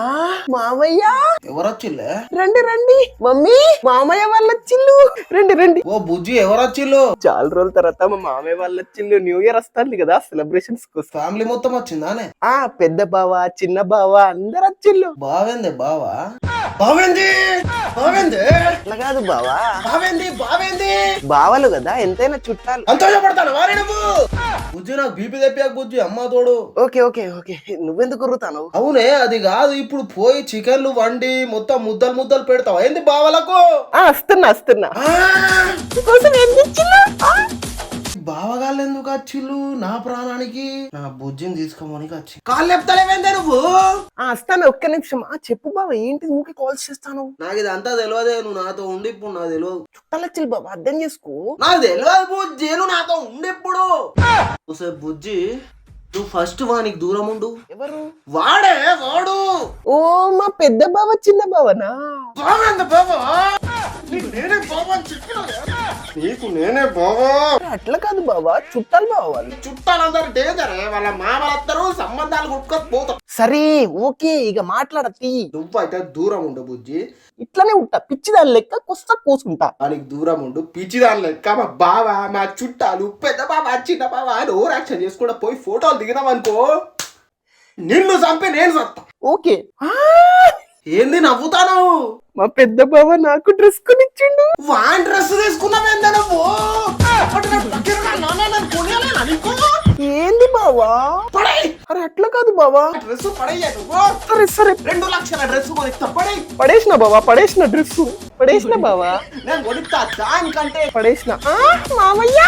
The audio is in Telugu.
ఆ మామయ్య ఎవరొచ్చిల్లే? రండి రండి. మమ్మీ మామయ్య వాళ్ళు వచ్చిల్లు. రండి రండి. ఓ బుజ్జి ఎవరొచ్చిల్లు? చాలా రోజుల తర్వాత మా మామయ్య వాళ్ళు వచ్చిల్లు. న్యూ ఇయర్ వస్తుంది కదా, సెలబ్రేషన్స్ కోసం. ఫ్యామిలీ మొత్తం వచ్చిందానే? ఆ పెద్ద బావ చిన్న బావ అందరు వచ్చిల్లు. బావేంది బావా? బావేంది బావేంది అట్లా కాదు బావా, బావేంది బావలు కదా ఎంతైనా చుట్టాలు. సంతోషపడతాను వారి నువ్వు. బుజ్జి నాకు బీపీ తెప్పాక బుజ్జి అమ్మ తోడు. ఓకే ఓకే ఓకే, నువ్వెందుకు కుర్రుతాను? అవునే అది కాదు, ఇప్పుడు పోయి చికెన్లు వండి మొత్తం ముద్దలు ముద్దలు పెడతావు ఏంది బావలకు? వస్తున్నా ఆ! కోసం ఏం తెచ్చిల్లు? బావగాళ్ళు ఎందుకు వచ్చిల్లు నా ప్రాణానికి? నా బుజ్జిని తీసుకోమని వచ్చి కాళ్ళు చెప్తాలేవేందే నువ్వు? వస్తాను, ఒక్క నిమిషం. చెప్పు బావ, ఏంటి ఊరికి కాల్ చేస్తాను? నాకు ఇది అంతా తెలియదే, నువ్వు నాతో ఉండి ఇప్పుడు నాకు తెలియదు. చుట్టాలు వచ్చిల్లు బావ, అర్థం చేసుకో. నాకు తెలియదు బుజ్జి, నువ్వు నాతో ఉండి ఇప్పుడు. ఒకసారి బుజ్జి నువ్వు ఫస్ట్ వానికి దూరం ఉండు. ఎవరు? వాడే వాడు. ఓ మా పెద్ద బావ చిన్న బావనా? బావేంది బావా? నీకు నేనే బావా అని చెప్పినా కదా? నీకు నేనే బావా. అట్లా కాదు బావా, చుట్టాలు బావ వాళ్ళు. చుట్టాలందరూ డేంజరే, వాళ్ళ మామలందరూ సంబంధాలు కొట్టుకొని సరే ఓకే, ఇక మాట్లాడతీ. నువ్వైతే దూరం ఉండు బుజ్జి. ఇట్లానే ఉంటా, పిచ్చి దాని లెక్క కొస్తా కూసుకుంటా. వానికి దూరం ఉండు. పిచ్చిదాని లెక్క మా బావ మా చుట్టాలు పెద్ద బావ చిన్న బావ అని ఓవర్ యాక్షన్ చేసుకుంటా పోయి ఫోటోలు దిగినామనుకో నిన్ను చంపి నేను చస్తా. ఓకే. ఏంది నవ్వుతాను? మా పెద్ద బావ నాకు డ్రెస్ కొనిచ్చిండు. వాన్ డ్రెస్ తీసుకున్నావేందా నువ్వు? ఏంది బావా? అరే అట్లా కాదు బావా, డ్రెస్ పడయ్యా నువ్వు. సరే సరే 2 లక్షల డ్రెస్ కొనిస్తా పడై. పడేసిన బావా, పడేసిన డ్రెస్ పడేసిన బావా, నేను కొనిస్తా దానికంటే పడేసిన. మామయ్య